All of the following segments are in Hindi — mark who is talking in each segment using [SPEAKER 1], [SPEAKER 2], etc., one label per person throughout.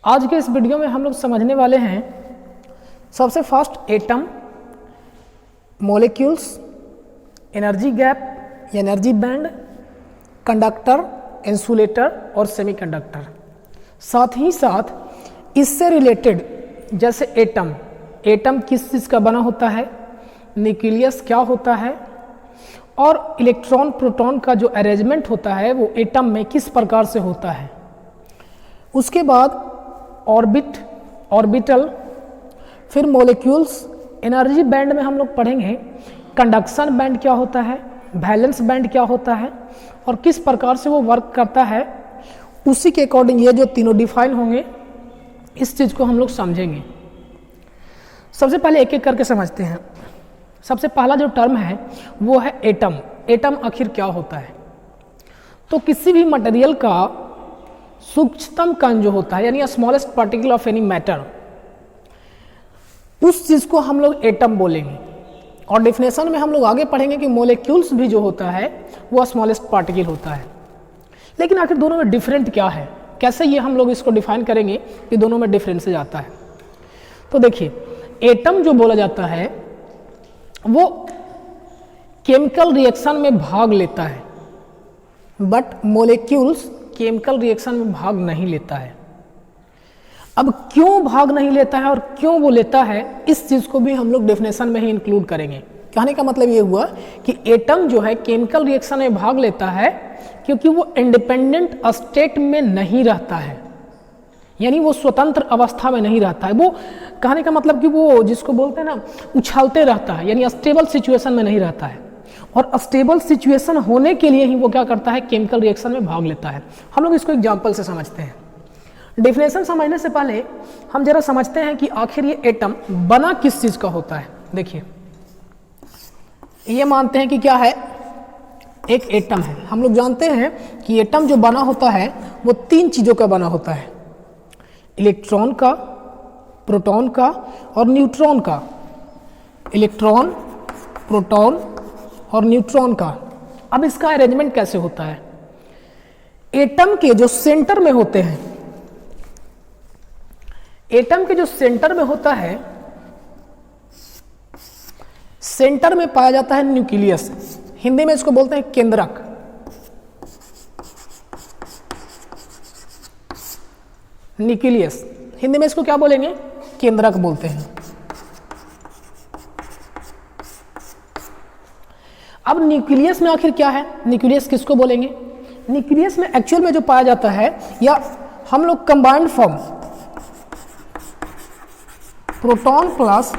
[SPEAKER 1] आज के इस वीडियो में हम लोग समझने वाले हैं सबसे first atom, molecules, energy gap, energy band, conductor, insulator और सेमीकंडक्टर। साथ ही साथ इससे रिलेटेड जैसे एटम किस चीज़ का बना होता है, न्यूक्लियस क्या होता है और इलेक्ट्रॉन प्रोटॉन का जो अरेंजमेंट होता है वो एटम में किस प्रकार से होता है। उसके बाद ऑर्बिटल, फिर मॉलिक्यूल्स, एनर्जी बैंड में हम लोग पढ़ेंगे कंडक्शन बैंड क्या होता है, वैलेंस बैंड क्या होता है और किस प्रकार से वो वर्क करता है। उसी के अकॉर्डिंग ये जो तीनों डिफाइन होंगे, इस चीज़ को हम लोग समझेंगे। सबसे पहले एक एक करके समझते हैं। सबसे पहला जो टर्म है वो है एटम। एटम आखिर क्या होता है? तो किसी भी मटेरियल का सूक्ष्मतम कण जो होता है, यानी smallest particle of any matter, उस चीज को हम लोग एटम बोलेंगे। और डेफिनेशन में हम लोग आगे पढ़ेंगे कि मॉलिक्यूल्स भी जो होता है वो स्मॉलेस्ट पार्टिकल होता है। लेकिन आखिर दोनों में डिफरेंट क्या है, कैसे ये हम लोग इसको डिफाइन करेंगे कि दोनों में डिफरेंस आता है। तो देखिए, एटम जो बोला जाता है वो केमिकल रिएक्शन में भाग लेता है, बट मॉलिक्यूल्स केमिकल रिएक्शन में भाग नहीं लेता है। अब क्यों भाग नहीं लेता है और क्यों वो लेता है, इस चीज को भी हम लोग डेफिनेशन में ही इंक्लूड करेंगे। कहने का मतलब ये हुआ कि एटम जो है केमिकल रिएक्शन में भाग लेता है क्योंकि वो इंडिपेंडेंट स्टेट में नहीं रहता है, यानी वो स्वतंत्र अवस्था में नहीं रहता है। वो कहने का मतलब कि वो जिसको बोलते हैं ना, उछलते रहता है, यानी स्टेबल सिचुएशन में नहीं रहता है। और स्टेबल सिचुएशन होने के लिए ही वो क्या करता है, केमिकल रिएक्शन में भाग लेता है। हम लोग इसको एग्जांपल से समझते हैं। डेफिनेशन समझने से पहले हम जरा समझते हैं कि आखिर ये एटम बना किस चीज का होता है। देखिए, ये मानते हैं कि क्या है, एक एटम है। हम लोग जानते हैं कि एटम जो बना होता है वो तीन चीजों का बना होता है, इलेक्ट्रॉन का, प्रोटॉन का और न्यूट्रॉन का। इलेक्ट्रॉन, प्रोटॉन और न्यूट्रॉन का। अब इसका अरेंजमेंट कैसे होता है? एटम के जो सेंटर में होते हैं, एटम के जो सेंटर में होता है, सेंटर में पाया जाता है न्यूक्लियस। हिंदी में इसको बोलते हैं केंद्रक। न्यूक्लियस, हिंदी में इसको क्या बोलेंगे, केंद्रक बोलते हैं। अब न्यूक्लियस में आखिर क्या है, न्यूक्लियस किसको बोलेंगे? न्यूक्लियस में एक्चुअल में जो पाया जाता है, या हम लोग combined form proton plus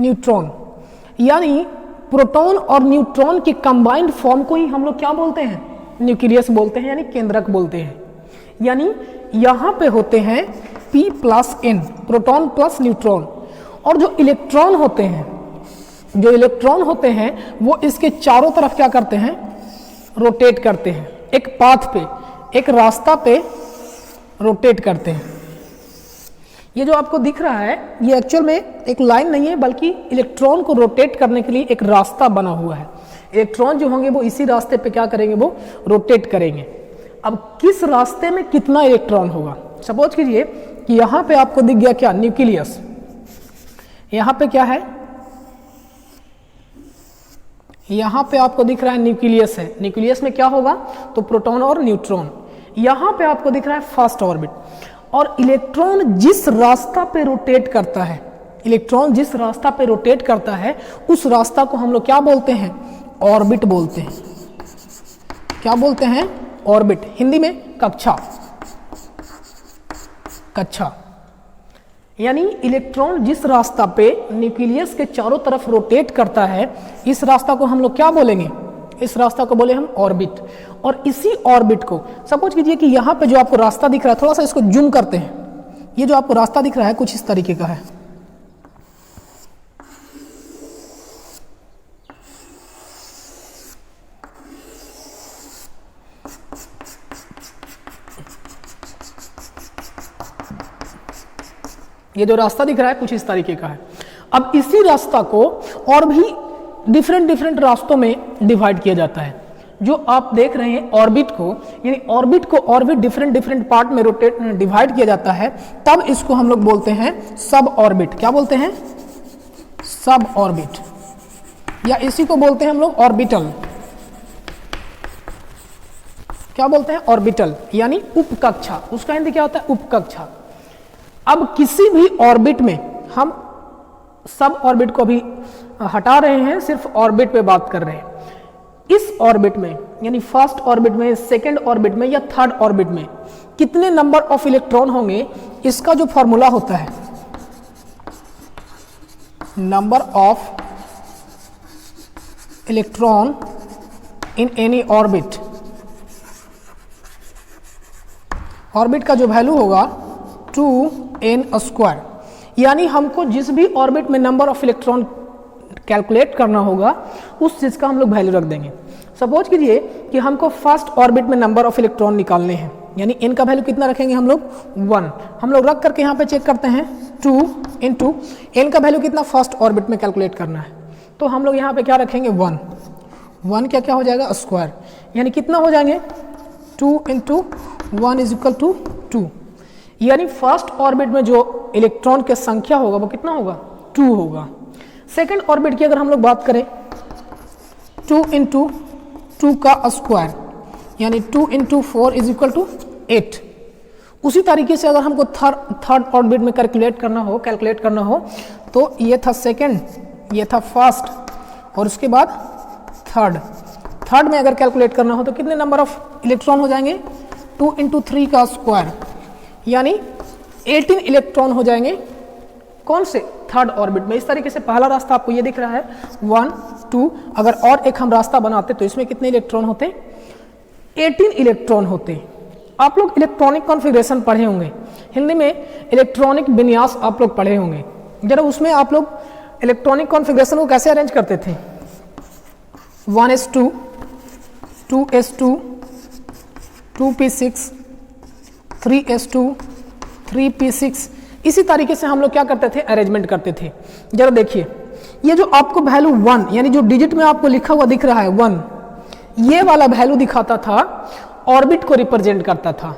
[SPEAKER 1] neutron, यानी प्रोटॉन और न्यूट्रॉन के कंबाइंड फॉर्म को ही हम लोग क्या बोलते हैं, न्यूक्लियस बोलते हैं, यानी केंद्रक बोलते हैं। यानी यहां पे होते हैं P plus N, proton plus neutron. और जो इलेक्ट्रॉन होते हैं वो इसके चारों तरफ क्या करते हैं, रोटेट करते हैं, एक पाथ पे, एक रास्ता पे रोटेट करते हैं। ये जो आपको दिख रहा है ये एक्चुअल में एक लाइन नहीं है, बल्कि इलेक्ट्रॉन को रोटेट करने के लिए एक रास्ता बना हुआ है। इलेक्ट्रॉन जो होंगे वो इसी रास्ते पे क्या करेंगे, वो रोटेट करेंगे। अब किस रास्ते में कितना इलेक्ट्रॉन होगा, सपोज कीजिए कि यहां पे आपको दिख गया क्या, न्यूक्लियस। यहां पे क्या है, यहां पे आपको दिख रहा है न्यूक्लियस है। न्यूक्लियस में क्या होगा, तो प्रोटॉन और न्यूट्रॉन। यहां पे आपको दिख रहा है फर्स्ट ऑर्बिट। और इलेक्ट्रॉन जिस रास्ता पे रोटेट करता है, इलेक्ट्रॉन जिस रास्ता पे रोटेट करता है, उस रास्ता को हम लोग क्या बोलते हैं, ऑर्बिट बोलते हैं। क्या बोलते हैं, ऑर्बिट। हिंदी में कक्षा। यानी इलेक्ट्रॉन जिस रास्ता पे न्यूक्लियस के चारों तरफ रोटेट करता है, इस रास्ता को हम लोग क्या बोलेंगे, इस रास्ता को बोले हम ऑर्बिट। और इसी ऑर्बिट को सपोज कीजिए कि यहां पे जो आपको रास्ता दिख रहा है, थोड़ा सा इसको जूम करते हैं। ये जो आपको रास्ता दिख रहा है कुछ इस तरीके का है। ये जो रास्ता दिख रहा है कुछ इस तरीके का है। अब इसी रास्ता को और भी डिफरेंट रास्तों में डिवाइड किया जाता है। जो आप देख रहे हैं ऑर्बिट को, यानी ऑर्बिट को और भी डिफरेंट डिफरेंट पार्ट में रोटेट डिवाइड किया जाता है, तब इसको हम लोग बोलते हैं सब ऑर्बिट। क्या बोलते हैं? सब ऑर्बिट, या इसी को बोलते हैं हम लोग ऑर्बिटल। क्या बोलते हैं? ऑर्बिटल, यानी उपकक्षा। उसका हिंदी क्या होता है? उपकक्षा। अब किसी भी ऑर्बिट में, हम सब ऑर्बिट को अभी हटा रहे हैं, सिर्फ ऑर्बिट पे बात कर रहे हैं। इस ऑर्बिट में, यानी फर्स्ट ऑर्बिट में, सेकंड ऑर्बिट में या थर्ड ऑर्बिट में कितने नंबर ऑफ इलेक्ट्रॉन होंगे, इसका जो फॉर्मूला होता है, number of electron in any orbit, orbit का जो वैल्यू होगा 2n², यानी हमको जिस भी ऑर्बिट में नंबर ऑफ इलेक्ट्रॉन कैलकुलेट करना होगा उस चीज़ का हम लोग वैल्यू रख देंगे। सपोज कीजिए कि हमको फर्स्ट ऑर्बिट में नंबर ऑफ इलेक्ट्रॉन निकालने हैं, यानी n का वैल्यू कितना रखेंगे हम लोग? 1। हम लोग रख करके यहाँ पे चेक करते हैं 2 इंटू n का वैल्यू कितना फर्स्ट ऑर्बिट में कैलकुलेट करना है, तो हम लोग यहाँ पे क्या रखेंगे? 1। 1 क्या क्या हो जाएगा? स्क्वायर, यानी कितना हो जाएंगे? 2 इंटू 1 इज इक्वल टू 2, यानी फर्स्ट ऑर्बिट में जो इलेक्ट्रॉन की संख्या होगा वो कितना होगा? 2 होगा। सेकंड ऑर्बिट की अगर हम लोग बात करें, 2 इंटू 2 का स्क्वायर, यानी 2 इंटू 4 इज इक्वल टू 8। उसी तरीके से अगर हमको थर्ड ऑर्बिट में कैलकुलेट करना हो तो ये था सेकंड, ये था फर्स्ट, और उसके बाद थर्ड में अगर कैलकुलेट करना हो तो कितने नंबर ऑफ इलेक्ट्रॉन हो जाएंगे? 2 इंटू 3 का स्क्वायर, यानी 18 इलेक्ट्रॉन हो जाएंगे। कौन से? थर्ड ऑर्बिट में। इस तरीके से पहला रास्ता आपको ये दिख रहा है 1 2, अगर और एक हम रास्ता बनाते तो इसमें कितने इलेक्ट्रॉन होते? 18 इलेक्ट्रॉन होते। आप लोग इलेक्ट्रॉनिक कॉन्फ़िगरेशन पढ़े होंगे, हिंदी में इलेक्ट्रॉनिक विन्यास आप लोग पढ़े होंगे। जरा उसमें आप लोग इलेक्ट्रॉनिक कॉन्फ़िगरेशन को कैसे अरेंज करते थे? 1s2, 2s2, 2p6, 3s2, 3p6, इसी तरीके से हम लोग क्या करते थे? अरेंजमेंट करते थे। जरा देखिए, ये जो आपको वैल्यू 1, यानी जो डिजिट में आपको लिखा हुआ दिख रहा है 1, ये वाला वैल्यू दिखाता था, ऑर्बिट को रिप्रेजेंट करता था।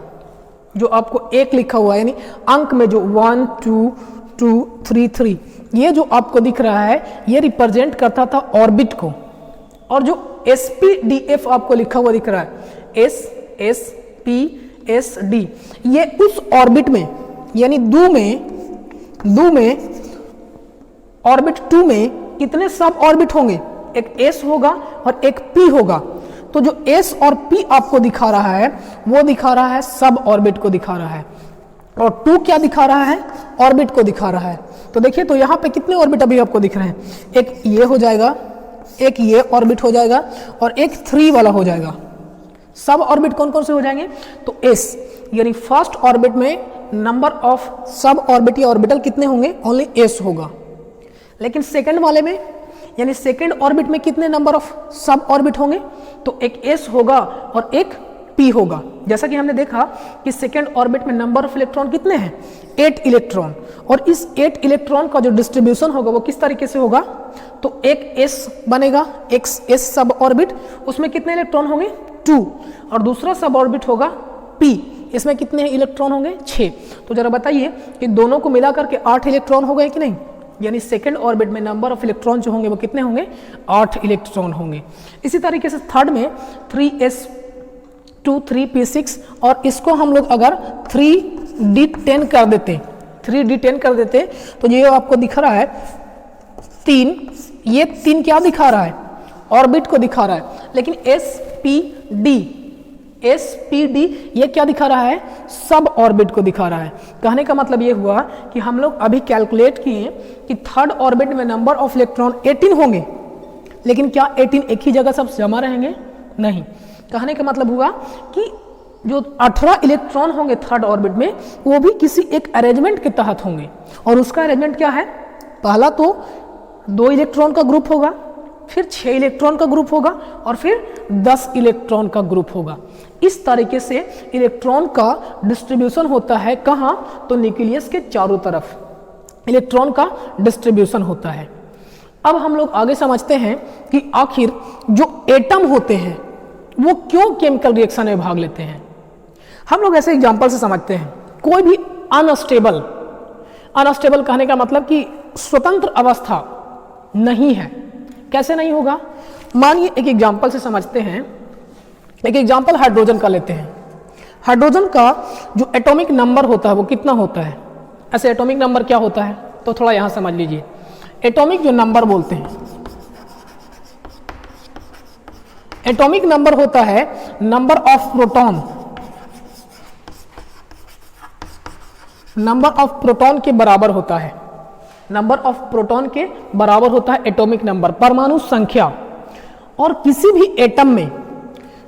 [SPEAKER 1] जो आपको 1 लिखा हुआ है, यानी अंक में जो 1 2 2 3 3, ये जो आपको दिख रहा है ये रिप्रेजेंट करता था ऑर्बिट को। और जो SPDF आपको लिखा हुआ दिख रहा है, SSPSD, ये उस ऑर्बिट में, यानी दो में ऑर्बिट 2 में कितने सब ऑर्बिट होंगे? एक S होगा और एक P होगा। तो जो S और P आपको दिखा रहा है वो दिखा रहा है सब ऑर्बिट को दिखा रहा है, और 2 क्या दिखा रहा है? ऑर्बिट को दिखा रहा है। तो देखिए, तो यहाँ पे कितने ऑर्बिट अभी आपको दिख रहे हैं? एक ये हो जाएगा, एक ये ऑर्बिट हो जाएगा, और एक 3 वाला हो जाएगा। सब ऑर्बिट कौन कौन से हो जाएंगे? तो S, यानी फर्स्ट ऑर्बिट में नंबर ऑफ सब ऑर्बिट या ऑर्बिटल कितने होंगे? ओनली S होगा। लेकिन सेकंड वाले में, यानी सेकंड ऑर्बिट में कितने नंबर ऑफ सब ऑर्बिट होंगे? तो एक S होगा और एक P होगा। जैसा कि हमने देखा कि सेकंड ऑर्बिट में नंबर ऑफ इलेक्ट्रॉन कितने हैं? 8 इलेक्ट्रॉन, और इस 8 इलेक्ट्रॉन का जो डिस्ट्रीब्यूशन होगा वो किस तरीके से होगा? तो एक S बनेगा, एक S सब ऑर्बिट, उसमें कितने इलेक्ट्रॉन होंगे? 2, और दूसरा सब ऑर्बिट होगा P, इसमें कितने इलेक्ट्रॉन होंगे? 6। तो जरा बताइए कि दोनों को मिलाकर के 8 इलेक्ट्रॉन हो गए कि नहीं? यानी सेकंड ऑर्बिट में नंबर ऑफ इलेक्ट्रॉन जो होंगे वो कितने होंगे? 8 इलेक्ट्रॉन होंगे। इसी तरीके से थर्ड में 3s2, 3p6, और इसको हम लोग अगर 3d10 कर देते तो ये आपको दिख रहा है 3, ये 3 क्या दिखा रहा है? ऑर्बिट को दिखा रहा है। लेकिन SPD ये क्या दिखा रहा है? सब ऑर्बिट को दिखा रहा है। कहने का मतलब ये हुआ कि हम लोग अभी कैलकुलेट किए कि थर्ड ऑर्बिट में नंबर ऑफ इलेक्ट्रॉन 18 होंगे, लेकिन क्या 18 एक ही जगह सब जमा रहेंगे? नहीं। कहने का मतलब हुआ कि जो 18 इलेक्ट्रॉन होंगे थर्ड ऑर्बिट में, वो भी किसी एक अरेंजमेंट के तहत होंगे। और उसका अरेंजमेंट क्या है? पहला तो 2 इलेक्ट्रॉन का ग्रुप होगा, फिर 6 इलेक्ट्रॉन का ग्रुप होगा, और फिर 10 इलेक्ट्रॉन का ग्रुप होगा। इस तरीके से इलेक्ट्रॉन का डिस्ट्रीब्यूशन होता है। कहाँ? तो न्यूक्लियस के चारों तरफ इलेक्ट्रॉन का डिस्ट्रीब्यूशन होता है। अब हम लोग आगे समझते हैं कि आखिर जो एटम होते हैं वो क्यों केमिकल रिएक्शन में भाग लेते हैं। हम लोग ऐसे एग्जाम्पल से समझते हैं। कोई भी अनस्टेबल कहने का मतलब कि स्वतंत्र अवस्था नहीं है। कैसे नहीं होगा? मानिए एक एग्जाम्पल से समझते हैं। एक एग्जाम्पल हाइड्रोजन का लेते हैं। हाइड्रोजन का जो एटॉमिक नंबर होता है वो कितना होता है? ऐसे एटॉमिक नंबर क्या होता है तो थोड़ा यहां समझ लीजिए। एटॉमिक जो नंबर बोलते हैं, एटॉमिक नंबर होता है number of proton, number of proton के बराबर होता है। नंबर ऑफ प्रोटॉन के बराबर होता है एटॉमिक नंबर, परमाणु संख्या। और किसी भी एटम में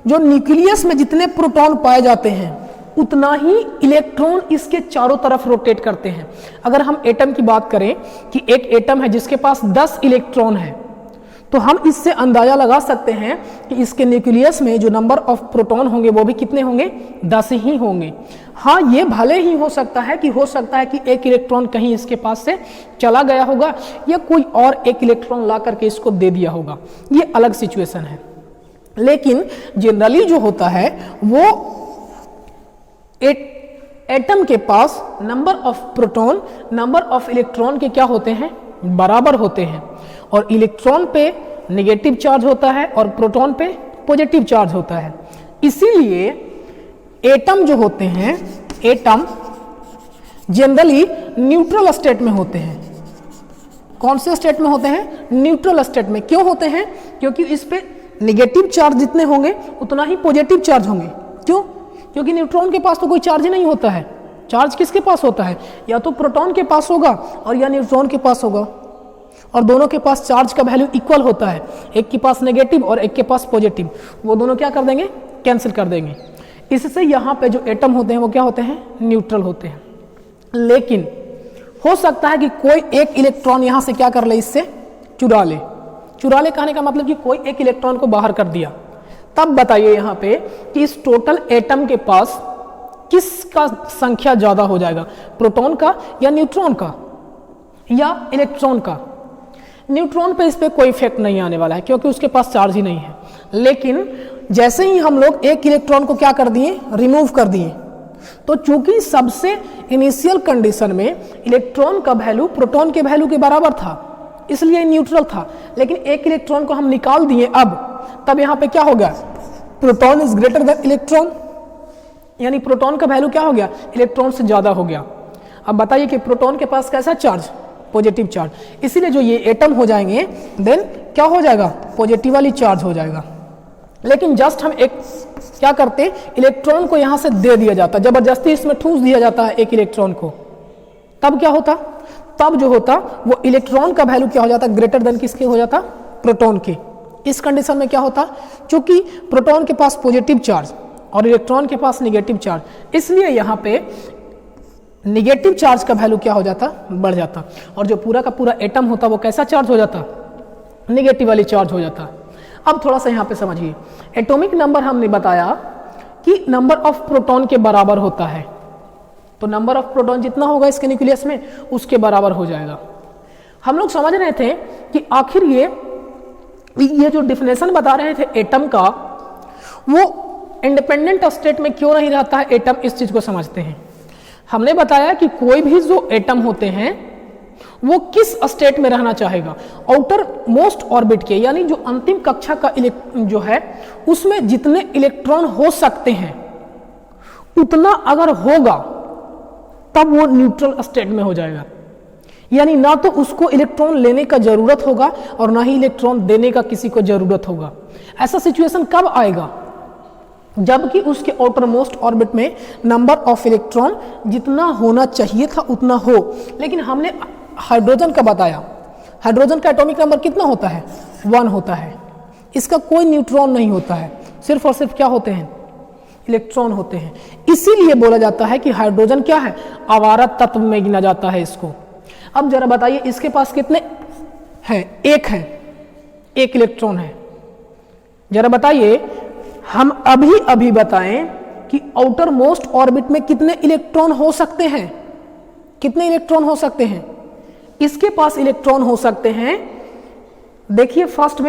[SPEAKER 1] जो न्यूक्लियस में जितने प्रोटॉन पाए जाते हैं उतना ही इलेक्ट्रॉन इसके चारों तरफ रोटेट करते हैं। अगर हम एटम की बात करें कि एक एटम है जिसके पास 10 इलेक्ट्रॉन है, तो हम इससे अंदाजा लगा सकते हैं कि इसके न्यूक्लियस में जो नंबर ऑफ प्रोटॉन होंगे वो भी कितने होंगे? 10 ही होंगे। हाँ, ये भले ही हो सकता है कि एक इलेक्ट्रॉन कहीं इसके पास से चला गया होगा या कोई और एक इलेक्ट्रॉन ला करके इसको दे दिया होगा, ये अलग सिचुएशन है। लेकिन जनरली जो होता है वो एटम के पास number of proton number of electron के क्या होते हैं? बराबर होते हैं। और इलेक्ट्रॉन पे नेगेटिव चार्ज होता है और प्रोटॉन पे पॉजिटिव चार्ज होता है। इसीलिए एटम जो होते हैं, एटम जनरली न्यूट्रल स्टेट में होते हैं। कौन से स्टेट में होते हैं? न्यूट्रल स्टेट में। क्यों होते हैं? क्योंकि इस पे नेगेटिव चार्ज जितने होंगे उतना ही पॉजिटिव चार्ज होंगे। क्यों? क्योंकि न्यूट्रॉन के पास तो कोई चार्ज ही नहीं होता है। चार्ज किसके पास होता है? या तो प्रोटॉन के पास होगा और या न्यूट्रॉन के पास होगा, और दोनों के पास चार्ज का वैल्यू इक्वल होता है। एक के पास नेगेटिव और एक के पास पॉजिटिव, वो दोनों क्या कर देंगे? कैंसिल कर देंगे। इससे यहाँ पे जो एटम होते हैं वो क्या होते हैं? न्यूट्रल होते हैं। लेकिन हो सकता है कि कोई एक इलेक्ट्रॉन यहाँ से क्या कर ले? इससे चुरा ले। चुरा ले कहने का मतलब कि कोई एक इलेक्ट्रॉन को बाहर कर दिया। तब बताइए यहाँ पे कि इस टोटल एटम के पास किसका संख्या ज्यादा हो जाएगा? प्रोटॉन का या न्यूट्रॉन का या इलेक्ट्रॉन का? न्यूट्रॉन पे इस पे कोई इफेक्ट नहीं आने वाला है क्योंकि उसके पास चार्ज ही नहीं है। लेकिन जैसे ही हम लोग एक इलेक्ट्रॉन को क्या कर दिए? रिमूव कर दिए। तो चूंकि सबसे इनिशियल कंडीशन में इलेक्ट्रॉन का वैल्यू प्रोटॉन के वैल्यू के बराबर था, इसलिए न्यूट्रल था। लेकिन एक इलेक्ट्रॉन को हम निकाल दिए तब यहां पे क्या हो गया? Proton is greater than electron, यानी प्रोटॉन का वैल्यू क्या हो गया? इलेक्ट्रॉन से ज्यादा हो गया। अब बताइए कि प्रोटॉन के पास कैसा चार्ज? Positive charge. इसीलिए जो ये एटम हो जाएंगे देन क्या हो जाएगा? पॉजिटिव वाली चार्ज हो जाएगा। लेकिन जस्ट हम एक क्या करते? इलेक्ट्रॉन को यहां से दे दिया जाता, जबरदस्ती इसमें ठूस दिया जाता है एक इलेक्ट्रॉन को। तब क्या होता? तब जो होता वो इलेक्ट्रॉन का वैल्यू क्या हो जाता? ग्रेटर देन किसके हो जाता? प्रोटॉन के। इस कंडीशन में क्या होता? चूंकि प्रोटॉन के पास पॉजिटिव चार्ज और इलेक्ट्रॉन के पास नेगेटिव चार्ज, इसलिए यहां पे नेगेटिव चार्ज का वैल्यू क्या हो जाता? बढ़ जाता। और जो पूरा का पूरा एटम होता वो कैसा चार्ज हो जाता? नेगेटिव वाली चार्ज हो जाता। अब थोड़ा सा यहां पे समझिए, एटॉमिक नंबर हमने बताया कि नंबर ऑफ प्रोटॉन के बराबर होता है। तो नंबर ऑफ प्रोटॉन जितना होगा इसके न्यूक्लियस में उसके बराबर हो जाएगा। हम लोग समझ रहे थे कि आखिर ये जो डिफिनेशन बता रहे थे एटम का, वो इंडिपेंडेंट स्टेट में क्यों नहीं रहता है एटम, इस चीज को समझते हैं। हमने बताया कि कोई भी जो एटम होते हैं वो किस स्टेट में रहना चाहेगा? आउटर मोस्ट ऑर्बिट के, यानी जो अंतिम कक्षा का जो है उसमें जितने इलेक्ट्रॉन हो सकते हैं उतना अगर होगा तब वो न्यूट्रल स्टेट में हो जाएगा। यानी ना तो उसको इलेक्ट्रॉन लेने का जरूरत होगा और ना ही इलेक्ट्रॉन देने का किसी को जरूरत होगा। ऐसा सिचुएशन कब आएगा? जबकि उसके आउटर मोस्ट ऑर्बिट में नंबर ऑफ इलेक्ट्रॉन जितना होना चाहिए था उतना हो। लेकिन हमने हाइड्रोजन का बताया, हाइड्रोजन का एटॉमिक नंबर कितना होता है? 1 होता है। इसका कोई न्यूट्रॉन नहीं होता है, सिर्फ और सिर्फ क्या होते हैं? इलेक्ट्रॉन होते हैं। इसीलिए बोला जाता है कि हाइड्रोजन क्या है? आवारा तत्व में गिना जाता है इसको। अब जरा बताइए इसके पास कितने हैं? एक है, एक इलेक्ट्रॉन है। जरा बताइए, हम अभी बताएं कि आउटर मोस्ट ऑर्बिट में कितने इलेक्ट्रॉन हो सकते हैं? कितने इलेक्ट्रॉन हो सकते हैं? इसके पास इलेक्ट्रॉन हो सकते हैं, देखिए फर्स्ट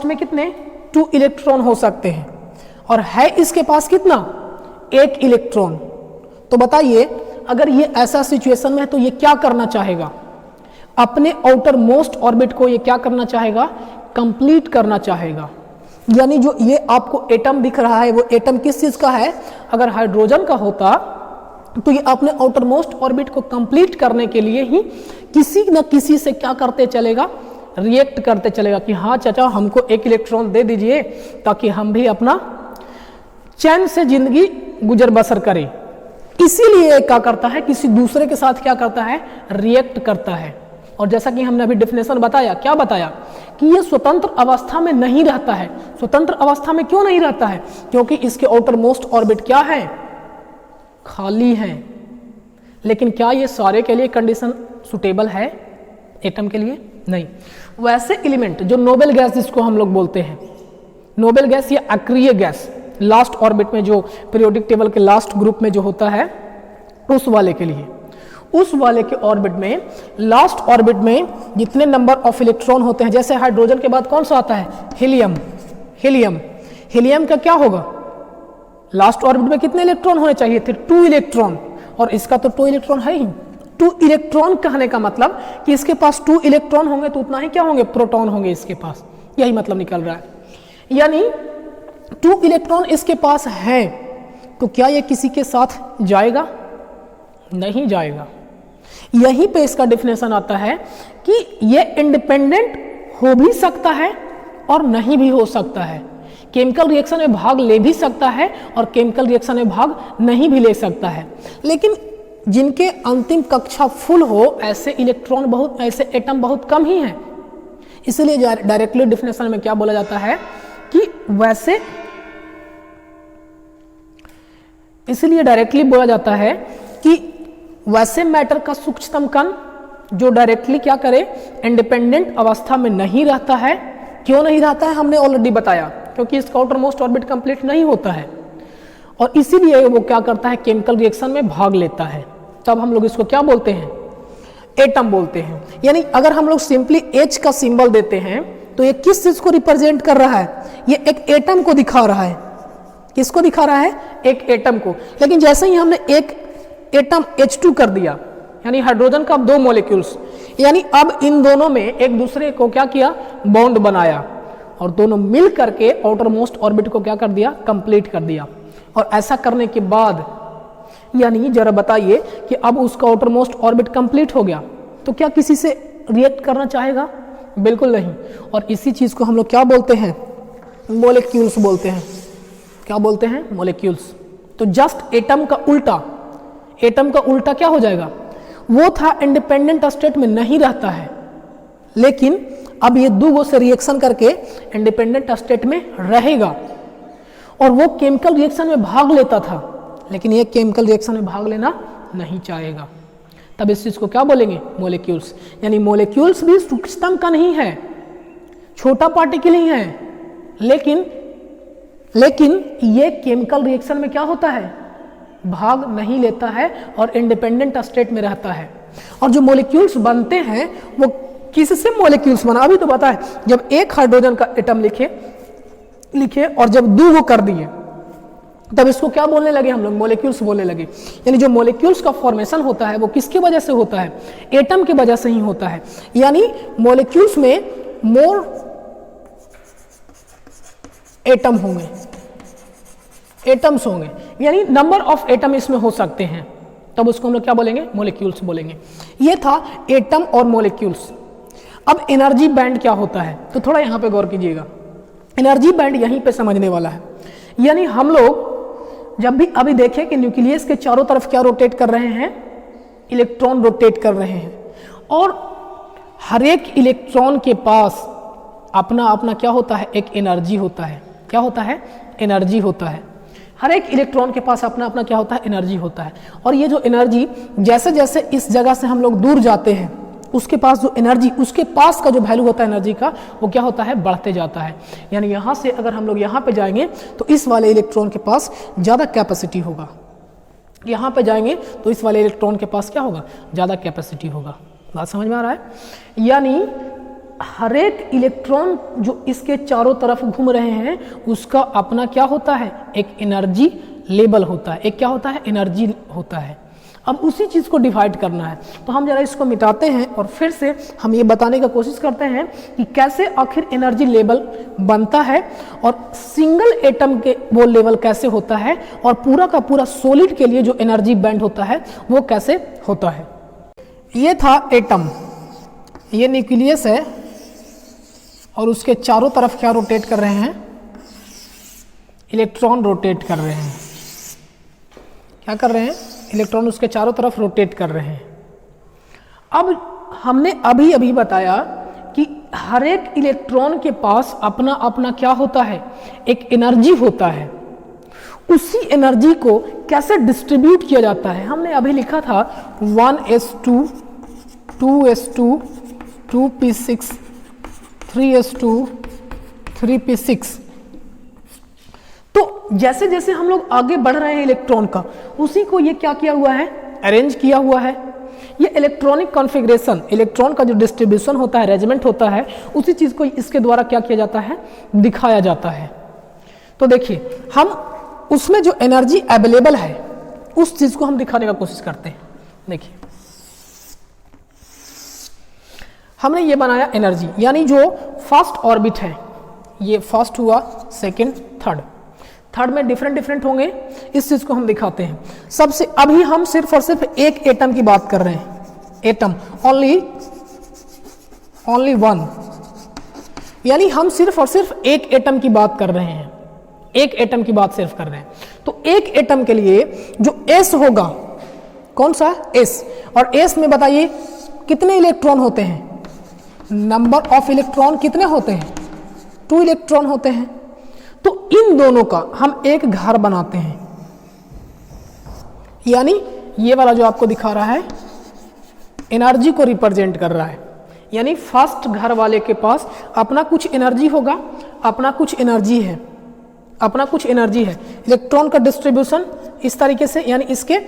[SPEAKER 1] में कितने? 2 इलेक्ट्रॉन हो सकते हैं। और है इसके पास कितना, एक इलेक्ट्रॉन। तो बताइए अगर ये ऐसा सिचुएशन में है तो ये क्या करना चाहेगा, अपने आउटर मोस्ट ऑर्बिट को ये क्या करना चाहेगा, कंप्लीट करना चाहेगा। यानी जो ये आपको एटम दिख रहा है वो एटम किस चीज का है, अगर हाइड्रोजन का होता तो ये अपने आउटर मोस्ट ऑर्बिट को कंप्लीट करने के लिए ही किसी न किसी से क्या करते चलेगा, रिएक्ट करते चलेगा कि हाँ चाचा हमको एक इलेक्ट्रॉन दे दीजिए ताकि हम भी अपना चैन से जिंदगी गुजर बसर करें। इसीलिए क्या करता है, किसी दूसरे के साथ क्या करता है, रिएक्ट करता है। और जैसा कि हमने अभी डिफिनेशन बताया, क्या बताया कि ये स्वतंत्र अवस्था में नहीं रहता है। स्वतंत्र अवस्था में क्यों नहीं रहता है, क्योंकि इसके आउटर मोस्ट ऑर्बिट क्या है, खाली है। लेकिन क्या ये सारे के लिए कंडीशन सुटेबल है एटम के लिए, नहीं। वैसे एलिमेंट जो नोबेल गैस जिसको हम लोग बोलते हैं, नोबेल गैस या अक्रिय गैस, लास्ट ऑर्बिट में जो पीरियोडिक टेबल के लास्ट ग्रुप में जो होता है उस वाले के लिए, उस वाले के ऑर्बिट में, लास्ट ऑर्बिट में जितने नंबर ऑफ इलेक्ट्रॉन होते हैं, जैसे हाइड्रोजन के बाद कौन सा आता है, हीलियम। हीलियम, हीलियम का क्या होगा, लास्ट ऑर्बिट में कितने इलेक्ट्रॉन होने चाहिए थे, 2 इलेक्ट्रॉन, और इसका तो 2 इलेक्ट्रॉन है ही। 2 इलेक्ट्रॉन कहने का मतलब कि इसके पास 2 इलेक्ट्रॉन होंगे तो उतना ही क्या होंगे, प्रोटॉन होंगे इसके पास, यही मतलब निकल रहा है। यानी 2 इलेक्ट्रॉन इसके पास है तो क्या ये किसी के साथ जाएगा, नहीं जाएगा। यहीं पे इसका डेफिनेशन आता है कि ये इंडिपेंडेंट हो भी सकता है और नहीं भी हो सकता है, केमिकल रिएक्शन में भाग ले भी सकता है और केमिकल रिएक्शन में भाग नहीं भी ले सकता है। लेकिन जिनके अंतिम कक्षा फुल हो ऐसे इलेक्ट्रॉन बहुत, ऐसे एटम बहुत कम ही हैं। इसलिए डायरेक्टली डेफिनेशन में क्या बोला जाता है कि वैसे, इसलिए डायरेक्टली बोला जाता है कि वैसे मैटर का सूक्ष्मतम कण जो डायरेक्टली क्या करे, इंडिपेंडेंट अवस्था में नहीं रहता है। क्यों नहीं रहता है, हमने ऑलरेडी बताया, क्योंकि इसका आउटर मोस्ट ऑर्बिट कंप्लीट नहीं होता है और इसीलिए वो क्या करता है, केमिकल रिएक्शन में भाग लेता है। तब हम लोग इसको क्या बोलते हैं, एटम बोलते हैं। यानी अगर हम लोग सिंपली H का सिंबल देते हैं तो ये किस चीज को रिप्रेजेंट कर रहा है, ये एक एटम को दिखा रहा है। किसको दिखा रहा है, एक एटम को। लेकिन जैसे ही हमने एक एटम H2 कर दिया, यानी हाइड्रोजन का 2 मॉलिक्यूल्स, यानी अब इन दोनों में एक दूसरे को क्या किया, बॉन्ड बनाया और दोनों मिल करके आउटर मोस्ट ऑर्बिट को क्या कर दिया, कंप्लीट कर दिया। और ऐसा करने के बाद यानी जरा बताइए कि अब उसका आउटर मोस्ट ऑर्बिट कंप्लीट हो गया तो क्या किसी से रिएक्ट करना चाहेगा, बिल्कुल नहीं। और इसी चीज को हम लोग क्या बोलते हैं, मॉलिक्यूल्स बोलते हैं। क्या बोलते हैं, मॉलिक्यूल्स। तो जस्ट एटम का उल्टा, एटम का उल्टा क्या हो जाएगा, वो था इंडिपेंडेंट स्टेट में नहीं रहता है, लेकिन अब ये 2 से रिएक्शन करके इंडिपेंडेंट स्टेट में रहेगा और वो केमिकल रिएक्शन में भाग लेता था, लेकिन ये केमिकल रिएक्शन में भाग लेना नहीं चाहेगा। तब इस चीज को क्या बोलेंगे, मॉलिक्यूल्स। यानी मॉलिक्यूल्स भी सूक्ष्मतम का नहीं है, छोटा पार्टिकल ही है, लेकिन ये केमिकल रिएक्शन में क्या होता है, भाग नहीं लेता है और इंडिपेंडेंट स्टेट में रहता है। और जो मॉलिक्यूल्स बनते हैं वो किससे मॉलिक्यूल्स बना, अभी तो पता है, जब एक हाइड्रोजन का एटम लिखे और जब 2 कर दिए तब इसको क्या बोलने लगे हम लोग, मॉलिक्यूल्स बोलने लगे। यानी जो मॉलिक्यूल्स का फॉर्मेशन होता है वो किसकी वजह से होता है, एटम की वजह से ही होता है। यानी मॉलिक्यूल्स में मोर एटम होंगे, एटम्स होंगे, यानी नंबर ऑफ एटम इसमें हो सकते हैं, तब उसको हम लोग क्या बोलेंगे, मॉलिक्यूल्स बोलेंगे। ये था एटम और मॉलिक्यूल्स। अब एनर्जी बैंड क्या होता है, तो थोड़ा यहां पे गौर कीजिएगा। एनर्जी बैंड यहीं पे समझने वाला है। यानी हम लोग जब भी अभी देखें कि न्यूक्लियस के चारों तरफ क्या रोटेट कर रहे हैं, इलेक्ट्रॉन रोटेट कर रहे हैं और हर एक इलेक्ट्रॉन के पास अपना अपना क्या होता है, एक एनर्जी होता है। क्या होता है, एनर्जी होता है। हर एक इलेक्ट्रॉन के पास अपना अपना क्या होता है, एनर्जी होता है। और ये जो एनर्जी जैसे जैसे इस जगह से हम लोग दूर जाते हैं, उसके पास जो एनर्जी, उसके पास का जो वैल्यू होता है एनर्जी का, वो क्या होता है, बढ़ते जाता है। यानी यहाँ से अगर हम लोग यहाँ पे जाएंगे तो इस वाले इलेक्ट्रॉन के पास ज़्यादा कैपेसिटी होगा, यहाँ पे जाएंगे तो इस वाले इलेक्ट्रॉन के पास क्या होगा, ज़्यादा कैपेसिटी होगा। बात समझ में आ रहा है। यानी हर एक इलेक्ट्रॉन जो इसके चारों तरफ घूम रहे हैं उसका अपना क्या होता है, एक एनर्जी लेवल होता है, एक क्या होता है, एनर्जी होता है। अब उसी चीज़ को डिवाइड करना है, तो हम जरा इसको मिटाते हैं और फिर से हम ये बताने का कोशिश करते हैं कि कैसे आखिर एनर्जी लेवल बनता है और सिंगल एटम के वो लेवल कैसे होता है और पूरा का पूरा सॉलिड के लिए जो एनर्जी बैंड होता है वो कैसे होता है। ये था एटम, ये न्यूक्लियस है और उसके चारों तरफ क्या रोटेट कर रहे हैं, इलेक्ट्रॉन रोटेट कर रहे हैं। क्या कर रहे हैं, इलेक्ट्रॉन उसके चारों तरफ रोटेट कर रहे हैं। अब हमने अभी अभी बताया कि हर एक इलेक्ट्रॉन के पास अपना अपना क्या होता है, एक एनर्जी होता है। उसी एनर्जी को कैसे डिस्ट्रीब्यूट किया जाता है, हमने अभी लिखा था 1s2 2s2 2p6 3s2 3p6। तो जैसे जैसे हम लोग आगे बढ़ रहे हैं इलेक्ट्रॉन का, उसी को ये क्या किया हुआ है, अरेंज किया हुआ है। ये इलेक्ट्रॉनिक कॉन्फ़िगरेशन, इलेक्ट्रॉन का जो डिस्ट्रीब्यूशन होता है, अरेंजमेंट होता है, उसी चीज़ को इसके द्वारा क्या किया जाता है, दिखाया जाता है। तो देखिए हम उसमें जो एनर्जी अवेलेबल है उस चीज़ को हम दिखाने का कोशिश करते हैं। देखिए हमने ये बनाया एनर्जी, यानी जो फर्स्ट ऑर्बिट है, ये फर्स्ट हुआ, सेकेंड, थर्ड में डिफरेंट होंगे, इस चीज को हम दिखाते हैं। सबसे अभी हम सिर्फ और सिर्फ एक एटम की बात कर रहे हैं, एटम ओनली वन, यानी हम सिर्फ और सिर्फ एक एटम की बात कर रहे हैं, एक एटम की बात सिर्फ कर रहे हैं। तो एक एटम के लिए जो एस होगा, कौन सा, एस, और एस में बताइए कितने इलेक्ट्रॉन होते हैं, नंबर ऑफ इलेक्ट्रॉन कितने होते हैं, 2 इलेक्ट्रॉन होते हैं। तो इन दोनों का हम एक घर बनाते हैं, यानी ये वाला जो आपको दिखा रहा है एनर्जी को रिप्रेजेंट कर रहा है। यानी फर्स्ट घर वाले के पास अपना कुछ एनर्जी होगा, अपना कुछ एनर्जी है, अपना कुछ एनर्जी है। इलेक्ट्रॉन का डिस्ट्रीब्यूशन इस तरीके से, यानी इसके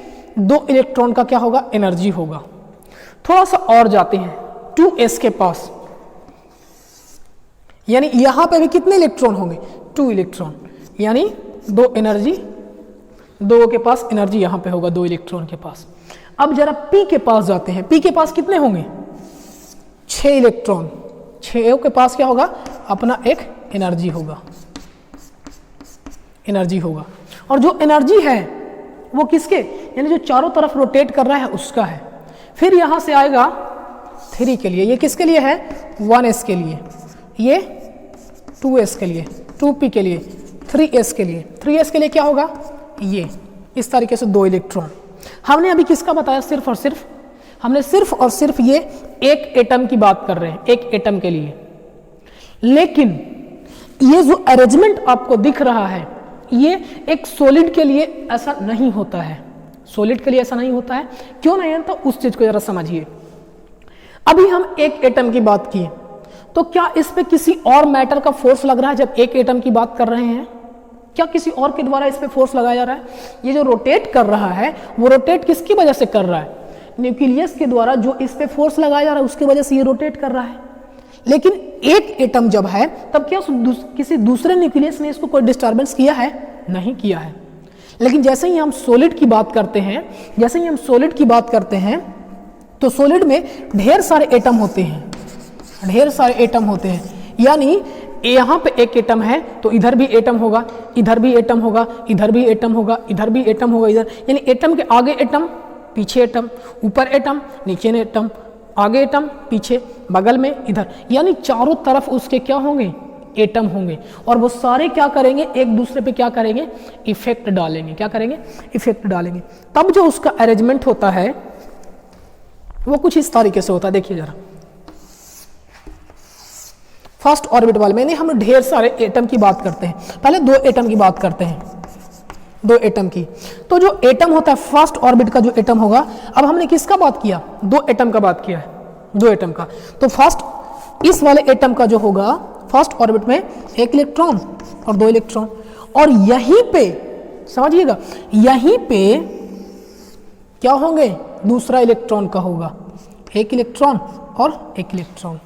[SPEAKER 1] 2 इलेक्ट्रॉन का क्या होगा, एनर्जी होगा। थोड़ा सा और जाते हैं 2s के पास, यानी यहां पे भी कितने इलेक्ट्रॉन होंगे, 2 इलेक्ट्रॉन, यानी 2 एनर्जी, 2 के पास एनर्जी यहां पे होगा, 2 इलेक्ट्रॉन के पास। अब जरा p के पास जाते हैं, p के पास कितने होंगे, 6 इलेक्ट्रॉन, 6 के पास क्या होगा, अपना एक एनर्जी होगा, एनर्जी होगा। और जो एनर्जी है वो किसके, यानी जो चारों तरफ रोटेट कर रहा है उसका है। फिर यहां से आएगा 3 के लिए, ये किसके लिए है, 1s के लिए, ये 2s के लिए, 2p के लिए, 3s के लिए, 3s के लिए क्या होगा, ये इस तरीके से 2 इलेक्ट्रॉन। हमने अभी किसका बताया, सिर्फ और सिर्फ, हमने सिर्फ और सिर्फ ये एक एटम की बात कर रहे हैं, एक एटम के लिए। लेकिन ये जो अरेंजमेंट आपको दिख रहा है, ये एक सॉलिड के लिए ऐसा नहीं होता है, सॉलिड के लिए ऐसा नहीं होता है। क्यों नहीं होता, उस चीज को जरा समझिए। अभी हम एक एटम की बात किए, तो क्या इस पे किसी और मैटर का फोर्स लग रहा है जब एक एटम की बात कर रहे हैं, क्या किसी और के द्वारा इस पे फोर्स लगाया जा रहा है? ये जो रोटेट कर रहा है वो रोटेट किसकी वजह से कर रहा है, न्यूक्लियस के द्वारा जो इस पे फोर्स लगाया जा रहा है उसकी वजह से ये रोटेट कर रहा है। लेकिन एक एटम जब है तब क्या किसी दूसरे न्यूक्लियस ने इसको कोई डिस्टर्बेंस किया है, नहीं किया है। लेकिन जैसे ही हम सॉलिड की बात करते हैं, जैसे ही हम सॉलिड की बात करते हैं तो सॉलिड में ढेर सारे एटम होते हैं, ढेर सारे एटम होते हैं। यानी यहाँ पे एक एटम है तो इधर भी एटम होगा, इधर भी एटम होगा, इधर भी एटम होगा, इधर भी एटम होगा, इधर, यानी एटम के आगे एटम, पीछे एटम, ऊपर एटम, नीचे एटम, आगे एटम, पीछे, बगल में, इधर, यानी चारों तरफ उसके क्या होंगे, एटम होंगे। और वो सारे क्या करेंगे, एक दूसरे पे क्या करेंगे, इफेक्ट डालेंगे। क्या करेंगे, इफेक्ट डालेंगे। तब जो उसका अरेंजमेंट होता है वो कुछ इस तरीके से होता है। देखिए जरा, फर्स्ट ऑर्बिट वाले में हम ढेर सारे एटम की बात करते हैं, पहले 2 एटम की बात करते हैं, 2 एटम की। तो जो एटम होता है फर्स्ट ऑर्बिट का जो एटम होगा, अब हमने किसका बात किया, 2 एटम का बात किया है, 2 एटम का। तो फर्स्ट इस वाले एटम का जो होगा फर्स्ट ऑर्बिट में 1 इलेक्ट्रॉन और 2 इलेक्ट्रॉन, और यहीं पे समझिएगा, यहीं पे क्या होंगे, दूसरा इलेक्ट्रॉन का होगा, 1 इलेक्ट्रॉन और 1 इलेक्ट्रॉन,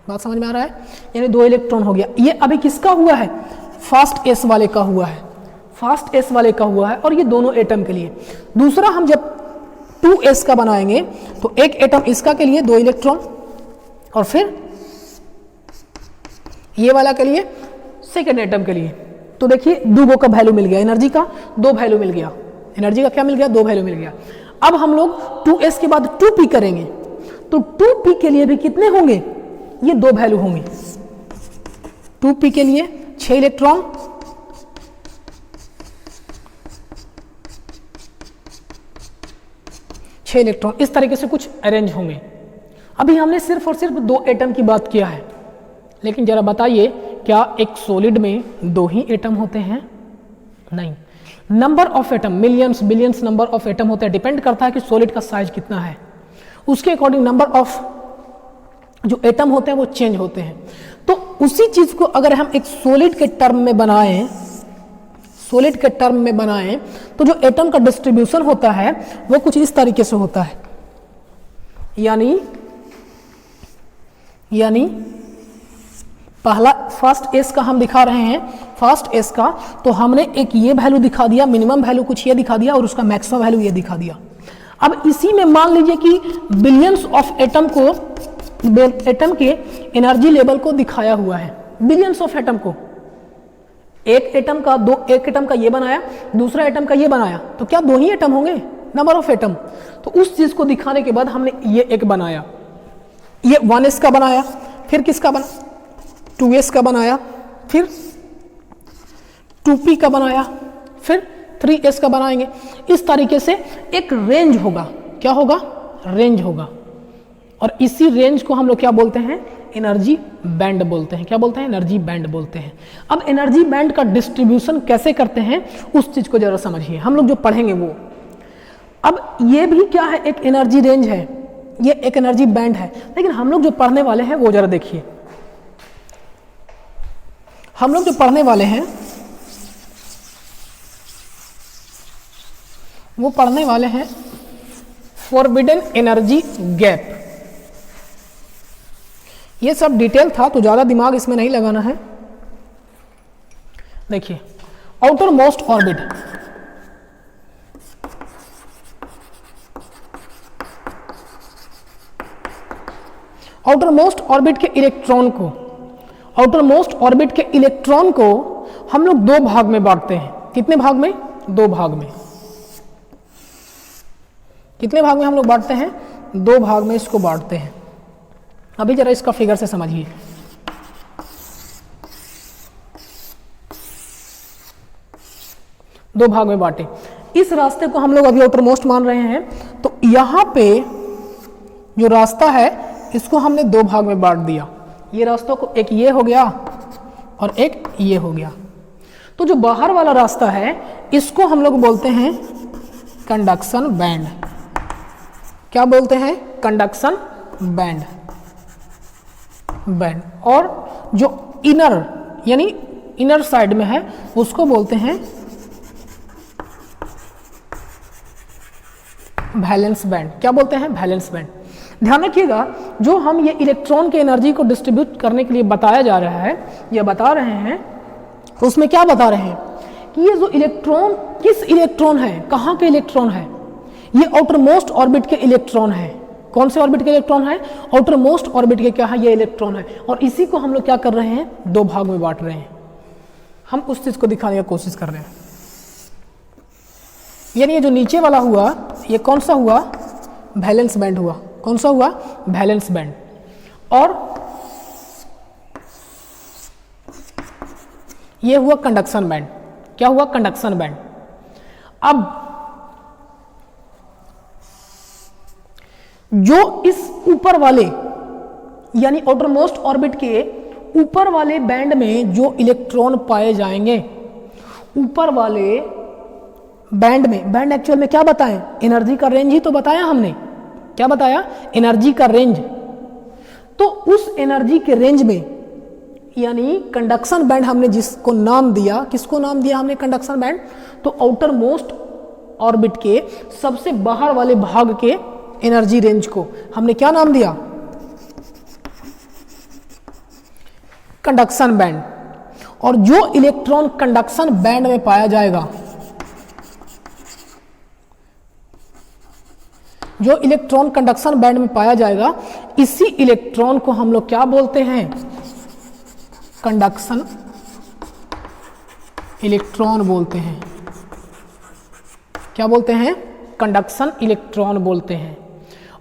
[SPEAKER 1] बात समझ में आ रहा है? यानी 2 इलेक्ट्रॉन हो गया। ये अभी किसका हुआ है? फास्ट एस वाले का हुआ है, फास्ट एस वाले का हुआ है, और ये दोनों एटम के लिए। दूसरा हम जब 2s का बनाएंगे तो एक एटम इसका के लिए 2 इलेक्ट्रॉन, और फिर ये वाला के लिए सेकेंड एटम के लिए। तो देखिए 2 का वैल्यू मिल गया, एनर्जी का 2 वैल्यू मिल गया, एनर्जी का क्या मिल गया? 2 वैल्यू मिल गया। अब हम लोग 2s के बाद 2p करेंगे, तो 2p के लिए भी कितने होंगे? ये 2 वैल्यू होंगे। 2p के लिए 6 इलेक्ट्रॉन, इस तरीके से कुछ अरेंज होंगे। अभी हमने सिर्फ और सिर्फ 2 एटम की बात किया है, लेकिन जरा बताइए क्या एक सॉलिड में 2 ही एटम होते हैं? नहीं, number of atom, millions billions number of atom होते हैं। डिपेंड करता है कि सॉलिड का साइज कितना है, उसके अकॉर्डिंग नंबर ऑफ जो एटम होते हैं वो चेंज होते हैं। तो उसी चीज को अगर हम एक सॉलिड के टर्म में बनाएं, तो जो एटम का डिस्ट्रीब्यूशन होता है वो कुछ इस तरीके से होता है। यानी पहला फर्स्ट एस का हम दिखा रहे हैं, फर्स्ट एस का, तो हमने एक ये वैल्यू दिखा दिया, मिनिमम वैल्यू कुछ ये दिखा दिया, और उसका मैक्सिमम वैल्यू ये दिखा दिया। अब इसी में मान लीजिए कि बिलियंस ऑफ एटम के एनर्जी लेवल को दिखाया हुआ है, बिलियंस ऑफ एटम को। एक एटम का ये बनाया, दूसरा एटम का ये बनाया, तो क्या 2 ही एटम होंगे? Number of atom. तो उस चीज को दिखाने के बाद हमने ये एक बनाया, ये 1s का बनाया, फिर किसका बना? 2s का बनाया, फिर 2p का बनाया, फिर 3s का बनाएंगे। इस तरीके से एक रेंज होगा। क्या होगा? रेंज होगा। और इसी रेंज को हम लोग क्या बोलते हैं? एनर्जी बैंड बोलते हैं। क्या बोलते हैं? एनर्जी बैंड बोलते हैं। अब एनर्जी बैंड का डिस्ट्रीब्यूशन कैसे करते हैं उस चीज को जरा समझिए, हम लोग जो पढ़ेंगे वो। अब ये भी क्या है? एक एनर्जी रेंज है, ये एक एनर्जी बैंड है, लेकिन हम लोग जो पढ़ने वाले हैं वो जरा देखिए। हम लोग जो पढ़ने वाले हैं वो पढ़ने वाले हैं फॉरबिडन एनर्जी गैप। ये सब डिटेल था तो ज्यादा दिमाग इसमें नहीं लगाना है। देखिए, outer most orbit, outer most orbit के इलेक्ट्रॉन को हम लोग 2 भाग में बांटते हैं। कितने भाग में? 2 भाग में। कितने भाग में हम लोग बांटते हैं? 2 भाग में इसको बांटते हैं। अभी जरा इसका फिगर से समझिए। दो भाग में बांटे। इस रास्ते को हम लोग अभी आउटर मोस्ट मान रहे हैं, तो यहां पे जो रास्ता है इसको हमने 2 भाग में बांट दिया। ये रास्तों को एक ये हो गया और एक ये हो गया। तो जो बाहर वाला रास्ता है इसको हम लोग बोलते हैं कंडक्शन बैंड। क्या बोलते हैं? Conduction band. और जो इनर यानी इनर साइड में है उसको बोलते हैं वैलेंस बैंड। क्या बोलते हैं? Valence band. ध्यान रखिएगा, जो हम ये इलेक्ट्रॉन की एनर्जी को डिस्ट्रीब्यूट करने के लिए बताया जा रहा है या बता रहे हैं, उसमें क्या बता रहे हैं कि ये जो इलेक्ट्रॉन किस इलेक्ट्रॉन है, कहाँ के इलेक्ट्रॉन है? ये आउटर मोस्ट ऑर्बिट के इलेक्ट्रॉन है। कौन से ऑर्बिट के इलेक्ट्रॉन है? आउटर मोस्ट ऑर्बिट के क्या है? ये इलेक्ट्रॉन है। और इसी को हम लोग क्या कर रहे हैं? 2 भाग में बांट रहे हैं। हम उस चीज को दिखाने की कोशिश कर रहे हैं। यानी ये जो नीचे वाला हुआ ये कौन सा हुआ? वैलेंस बैंड हुआ। कौन सा हुआ? Valence band. और ये हुआ कंडक्शन बैंड। क्या हुआ? Conduction band. अब जो इस ऊपर वाले यानी आउटर मोस्ट ऑर्बिट के ऊपर वाले बैंड में जो इलेक्ट्रॉन पाए जाएंगे, ऊपर वाले बैंड में, बैंड एक्चुअल में क्या बताएं? एनर्जी का रेंज ही तो बताया हमने। क्या बताया? एनर्जी का रेंज। तो उस एनर्जी के रेंज में यानी कंडक्शन बैंड हमने जिसको नाम दिया, किसको नाम दिया हमने? Conduction band. तो आउटर मोस्ट ऑर्बिट के सबसे बाहर वाले भाग के एनर्जी रेंज को हमने क्या नाम दिया? कंडक्शन बैंड, और जो इलेक्ट्रॉन कंडक्शन बैंड में पाया जाएगा, जो इलेक्ट्रॉन कंडक्शन बैंड में पाया जाएगा, इसी इलेक्ट्रॉन को हम लोग क्या बोलते हैं? कंडक्शन इलेक्ट्रॉन बोलते हैं। क्या बोलते हैं? कंडक्शन इलेक्ट्रॉन बोलते हैं।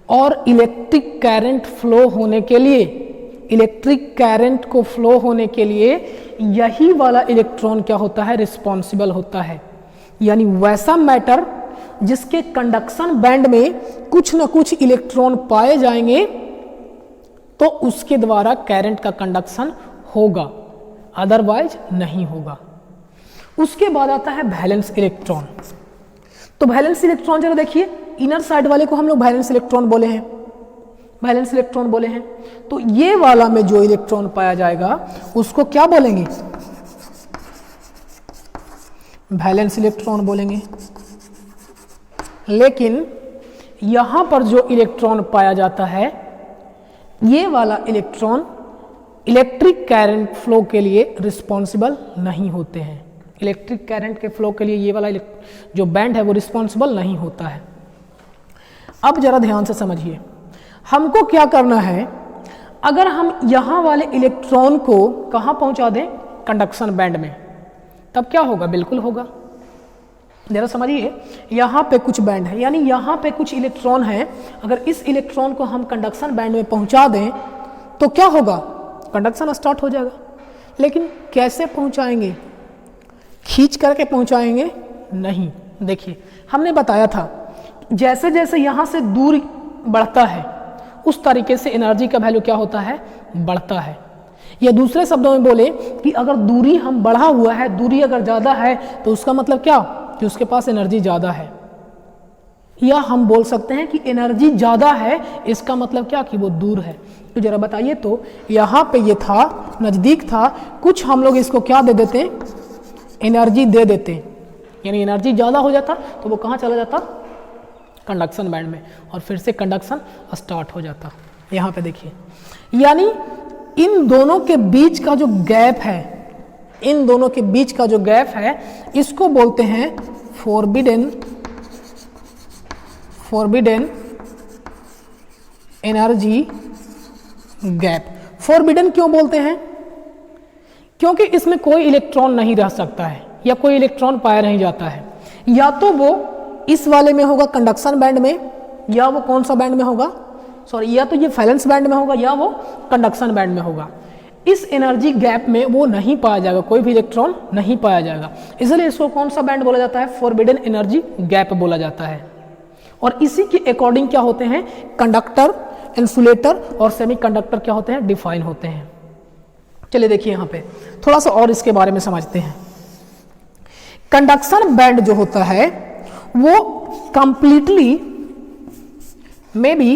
[SPEAKER 1] और इलेक्ट्रिक करंट फ्लो होने के लिए, इलेक्ट्रिक करंट को फ्लो होने के लिए यही वाला इलेक्ट्रॉन क्या होता है? रिस्पॉन्सिबल होता है। यानी वैसा मैटर जिसके कंडक्शन बैंड में कुछ न कुछ इलेक्ट्रॉन पाए जाएंगे तो उसके द्वारा करंट का कंडक्शन होगा, अदरवाइज नहीं होगा। उसके बाद आता है वैलेंस इलेक्ट्रॉन। तो वैलेंस इलेक्ट्रॉन जरा देखिए, इनर साइड वाले को हम लोग वैलेंस इलेक्ट्रॉन बोले हैं, वैलेंस इलेक्ट्रॉन बोले हैं। तो ये वाला में जो इलेक्ट्रॉन पाया जाएगा उसको क्या बोलेंगे? वैलेंस इलेक्ट्रॉन बोलेंगे। लेकिन यहां पर जो इलेक्ट्रॉन पाया जाता है, ये वाला इलेक्ट्रॉन इलेक्ट्रिक करंट फ्लो के लिए रिस्पॉन्सिबल नहीं होते हैं। इलेक्ट्रिक करंट के फ्लो के लिए ये वाला जो बैंड है वो रिस्पॉन्सिबल नहीं होता है। अब जरा ध्यान से समझिए, हमको क्या करना है? अगर हम यहां वाले इलेक्ट्रॉन को कहां पहुंचा दें? कंडक्शन बैंड में, तब क्या होगा? बिल्कुल होगा। जरा समझिए, यहाँ पे कुछ बैंड है, यानी यहाँ पे कुछ इलेक्ट्रॉन है। अगर इस इलेक्ट्रॉन को हम कंडक्शन बैंड में पहुँचा दें तो क्या होगा? कंडक्शन स्टार्ट हो जाएगा। लेकिन कैसे पहुँचाएंगे? खींच करके पहुँचाएंगे? नहीं। देखिए, हमने बताया था जैसे जैसे यहाँ से दूर बढ़ता है उस तरीके से एनर्जी का वैल्यू क्या होता है? बढ़ता है। या दूसरे शब्दों में बोले कि अगर दूरी हम बढ़ा हुआ है, दूरी अगर ज़्यादा है तो उसका मतलब क्या? कि उसके पास एनर्जी ज़्यादा है। या हम बोल सकते हैं कि एनर्जी ज़्यादा है, इसका मतलब क्या? कि वो दूर है। तो जरा बताइए, तो यहाँ पे ये था, नज़दीक था, कुछ हम लोग इसको क्या दे देते? एनर्जी दे देते, यानी एनर्जी ज़्यादा हो जाता तो वो कहाँ चला जाता? कंडक्शन बैंड में, और फिर से कंडक्शन स्टार्ट हो जाता। यहाँ पे देखिए, यानी इन दोनों के बीच का जो गैप है, इन दोनों के बीच का जो गैप है, इसको बोलते हैं फॉरबिडन एनर्जी गैप। फॉरबिडन क्यों बोलते हैं? क्योंकि इसमें कोई इलेक्ट्रॉन नहीं रह सकता है, या कोई इलेक्ट्रॉन पाया नहीं जाता है। या तो वो इस वाले में होगा कंडक्शन बैंड में, या वो कौन सा बैंड में होगा? सॉरी, या तो ये वैलेंस बैंड में होगा या वो कंडक्शन बैंड में होगा। इस एनर्जी गैप में वो नहीं पाया जाएगा, कोई भी इलेक्ट्रॉन नहीं पाया जाएगा। इसलिए इसको कौन सा बैंड बोला जाता है? फॉरबिडन एनर्जी गैप बोला जाता है। और इसी के अकॉर्डिंग क्या होते हैं? कंडक्टर, इंसुलेटर और सेमीकंडक्टर क्या होते हैं? डिफाइन होते हैं। चलिए देखिए, यहाँ पे थोड़ा सा और इसके बारे में समझते हैं। कंडक्शन बैंड जो होता है वो completely may be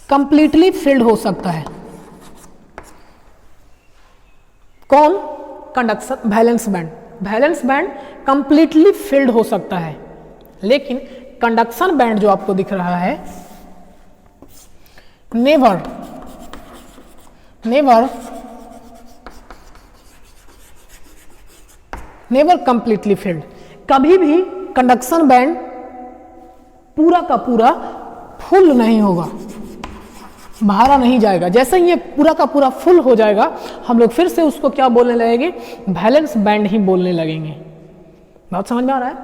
[SPEAKER 1] completely filled हो सकता है। कौन? Conduction valence band. Valence band completely filled हो सकता है, लेकिन कंडक्शन बैंड जो आपको दिख रहा है नेवर कंप्लीटली फिल्ड। कभी भी कंडक्शन बैंड पूरा का पूरा फुल नहीं होगा, भरा नहीं जाएगा। जैसे ही ये पूरा का पूरा फुल हो जाएगा, हम लोग फिर से उसको क्या बोलने लगेंगे? वैलेंस बैंड ही बोलने लगेंगे। बात समझ में आ रहा है?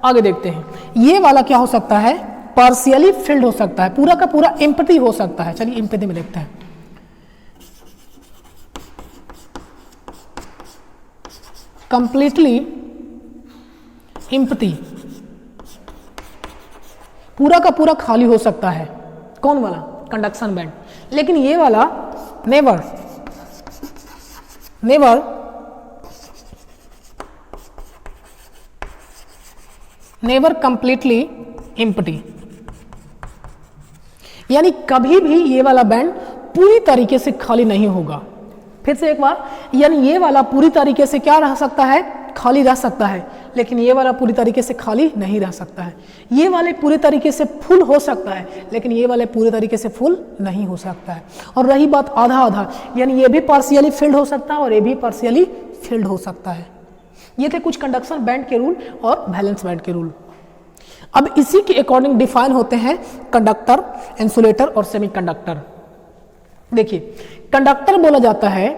[SPEAKER 1] आगे देखते हैं। ये वाला क्या हो सकता है? पार्शियली फिल्ड हो सकता है, पूरा का पूरा एम्प्टी हो सकता है। चलिए एम्प्टी में देखते हैं। कंप्लीटली एम्प्टी, पूरा का पूरा खाली हो सकता है। कौन वाला? Conduction band. लेकिन ये वाला नेवर कंप्लीटली एम्प्टी, यानी कभी भी ये वाला बैंड पूरी तरीके से खाली नहीं होगा। फिर से एक बार, यानी ये वाला पूरी तरीके से क्या रह सकता है? खाली रह सकता है, लेकिन ये वाला पूरी तरीके से खाली नहीं रह सकता है। ये वाले पूरी तरीके से फुल हो सकता है, लेकिन ये वाले पूरी तरीके से फुल नहीं हो सकता है। और रही बात आधा आधा, यानी ये भी पार्शियली फिल्ड हो सकता है और ये भी पार्शियली फिल्ड हो सकता है। ये थे कुछ कंडक्शन बैंड के रूल और वैलेंस बैंड के रूल। अब इसी के अकॉर्डिंग डिफाइन होते हैं कंडक्टर, इंसुलेटर और सेमीकंडक्टर। देखिए, कंडक्टर बोला जाता है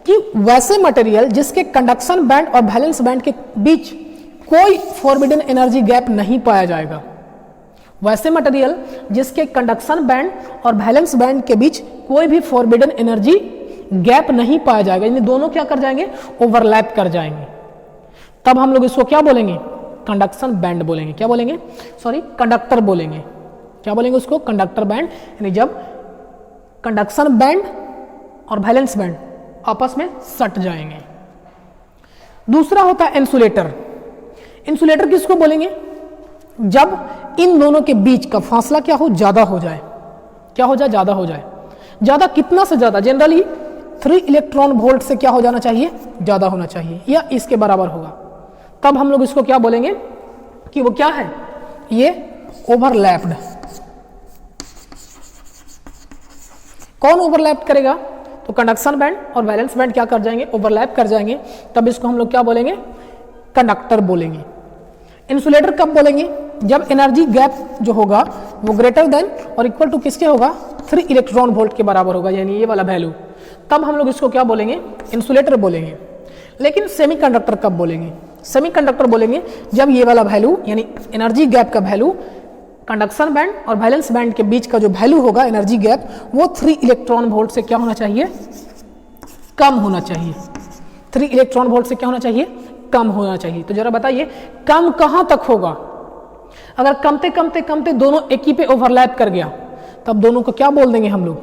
[SPEAKER 1] कि वैसे मटेरियल जिसके कंडक्शन बैंड और वैलेंस बैंड के बीच कोई फॉरबिडन एनर्जी गैप नहीं पाया जाएगा। वैसे मटेरियल जिसके कंडक्शन बैंड और वैलेंस बैंड के बीच कोई भी फॉरबिडन एनर्जी गैप नहीं पाया जाएगा, यानी दोनों क्या कर जाएंगे, ओवरलैप कर जाएंगे। तब हम लोग इसको क्या बोलेंगे, कंडक्शन बैंड बोलेंगे। क्या बोलेंगे, सॉरी, कंडक्टर बोलेंगे। क्या बोलेंगे उसको, कंडक्टर बैंड, यानी जब कंडक्शन बैंड और वैलेंस बैंड आपस में सट जाएंगे। दूसरा होता है इंसुलेटर। इंसुलेटर किसको बोलेंगे, जब इन दोनों के बीच का फासला क्या हो, ज्यादा हो जाए। क्या हो जाए, ज्यादा हो जाए। ज्यादा कितना से ज्यादा, जनरली 3 इलेक्ट्रॉन वोल्ट से क्या हो जाना चाहिए, ज्यादा होना चाहिए या इसके बराबर होगा। तब हम लोग इसको क्या बोलेंगे कि वो क्या है, ये ओवरलैप्ड। कौन ओवरलैप करेगा, तो कंडक्शन बैंड और वैलेंस बैंड क्या कर जाएंगे, ओवरलैप कर जाएंगे। तब इसको हम लोग क्या बोलेंगे, कंडक्टर बोलेंगे। इंसुलेटर कब बोलेंगे, जब एनर्जी गैप जो होगा वो ग्रेटर देन और इक्वल टू किसके होगा, 3 इलेक्ट्रॉन वोल्ट के बराबर होगा, यानी ये वाला वैल्यू। तब हम लोग इसको क्या बोलेंगे, इंसुलेटर बोलेंगे। लेकिन सेमीकंडक्टर कब बोलेंगे, सेमीकंडक्टर बोलेंगे जब ये वाला वैल्यू यानी एनर्जी गैप का वैल्यू कंडक्शन बैंड और वैलेंस बैंड के बीच का जो वैल्यू होगा एनर्जी गैप, वो 3 इलेक्ट्रॉन वोल्ट से क्या होना चाहिए, कम होना चाहिए। 3 इलेक्ट्रॉन वोल्ट से क्या होना चाहिए, कम होना चाहिए। तो जरा बताइए कम कहां तक होगा, अगर कमते कमते कमते दोनों एक ही पे ओवरलैप कर गया, तब दोनों को क्या बोल देंगे हम लोग,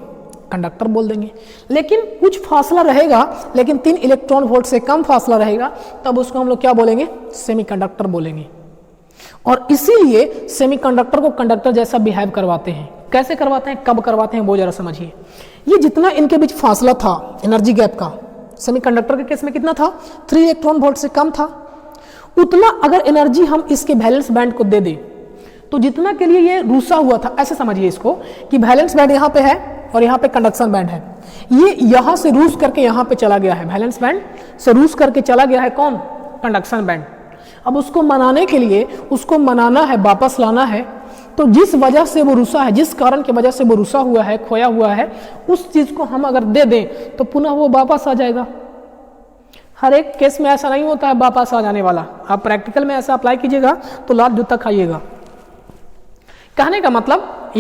[SPEAKER 1] कंडक्टर बोल देंगे। लेकिन कुछ फासला रहेगा, लेकिन 3 इलेक्ट्रॉन वोल्ट से कम फासला रहेगा, तब उसको हम लोग क्या बोलेंगे, सेमीकंडक्टर बोलेंगे। और इसीलिए सेमीकंडक्टर को कंडक्टर जैसा बिहेव करवाते हैं। कैसे करवाते हैं, कब करवाते हैं, वो जरा समझिए। ये जितना इनके बीच फासला था एनर्जी गैप का, सेमीकंडक्टर के केस में कितना था, 3 इलेक्ट्रॉन वोल्ट से कम था। उतना अगर एनर्जी हम इसके वैलेंस बैंड को दे दें, तो जितना के लिए ये रूसा हुआ था, ऐसे समझिए इसको कि वैलेंस बैंड यहाँ पे है और यहाँ पे कंडक्शन बैंड है, ये यहाँ से रूस करके यहाँ पे चला गया है, वैलेंस बैंड से रूस करके चला गया है कौन, कंडक्शन बैंड। अब उसको मनाने के लिए, उसको मनाना है, वापस लाना है, तो जिस वजह से वो रुसा है, जिस कारण की वजह से वो रुसा हुआ है, खोया हुआ है, उस चीज को हम अगर दे दें तो पुनः वो वापस आ जाएगा। हर एक केस में ऐसा नहीं होता है वापस आ जाने वाला। आप प्रैक्टिकल में ऐसा अप्लाई कीजिएगा तो लात जूता खाइएगा। कहने का मतलब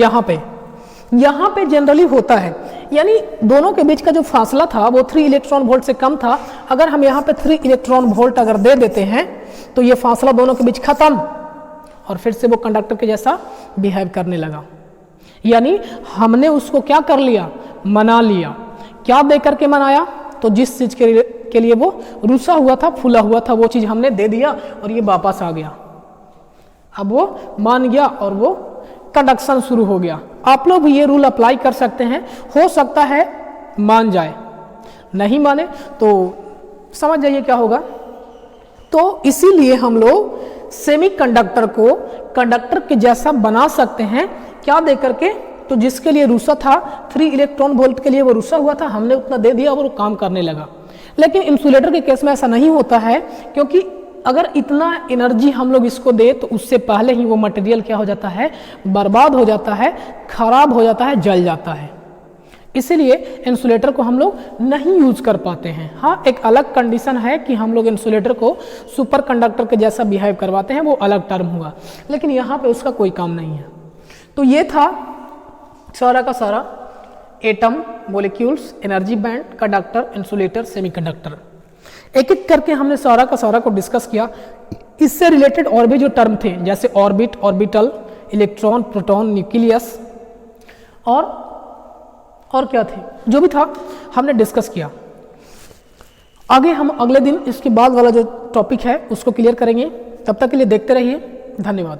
[SPEAKER 1] यहाँ पे जनरली होता है, यानी दोनों के बीच का जो फासला था वो 3 इलेक्ट्रॉन वोल्ट से कम था। अगर हम यहाँ पे 3 इलेक्ट्रॉन वोल्ट अगर दे देते हैं तो ये फासला दोनों के बीच खत्म और फिर से वो कंडक्टर के जैसा बिहेव करने लगा। यानी हमने उसको क्या कर लिया, मना लिया। क्या दे करके मनाया, तो जिस चीज के लिए वो रुसा हुआ था, फूला हुआ था, वो चीज हमने दे दिया और ये वापस आ गया। अब वो मान गया और वो कंडक्शन शुरू हो गया। आप लोग भी ये रूल अप्लाई कर सकते हैं। हो सकता है मान जाए, नहीं माने तो समझ जाइए क्या होगा। तो इसीलिए हम लोग सेमीकंडक्टर को कंडक्टर के जैसा बना सकते हैं। क्या दे करके, तो जिसके लिए रुसा था, 3 इलेक्ट्रॉन वोल्ट के लिए वो रुसा हुआ था, हमने उतना दे दिया और वो काम करने लगा। लेकिन इंसुलेटर के केस में ऐसा नहीं होता है, क्योंकि अगर इतना एनर्जी हम लोग इसको दे तो उससे पहले ही वो मटेरियल क्या हो जाता है, बर्बाद हो जाता है, खराब हो जाता है, जल जाता है। इसीलिए इंसुलेटर को हम लोग नहीं यूज कर पाते हैं। हाँ, एक अलग कंडीशन है कि हम लोग इंसुलेटर को सुपर कंडक्टर के जैसा बिहेव करवाते हैं, वो अलग टर्म हुआ, लेकिन यहाँ पे उसका कोई काम नहीं है। तो ये था सारा का सारा atom, molecules, energy band, conductor, insulator, semiconductor. एक एक करके हमने सारा का सारा को डिस्कस किया। इससे रिलेटेड और भी जो टर्म थे, जैसे orbit, orbital, electron, proton, nucleus और क्या थे, जो भी था हमने डिस्कस किया। आगे हम अगले दिन इसके बाद वाला जो टॉपिक है उसको क्लियर करेंगे। तब तक के लिए देखते रहिए। धन्यवाद।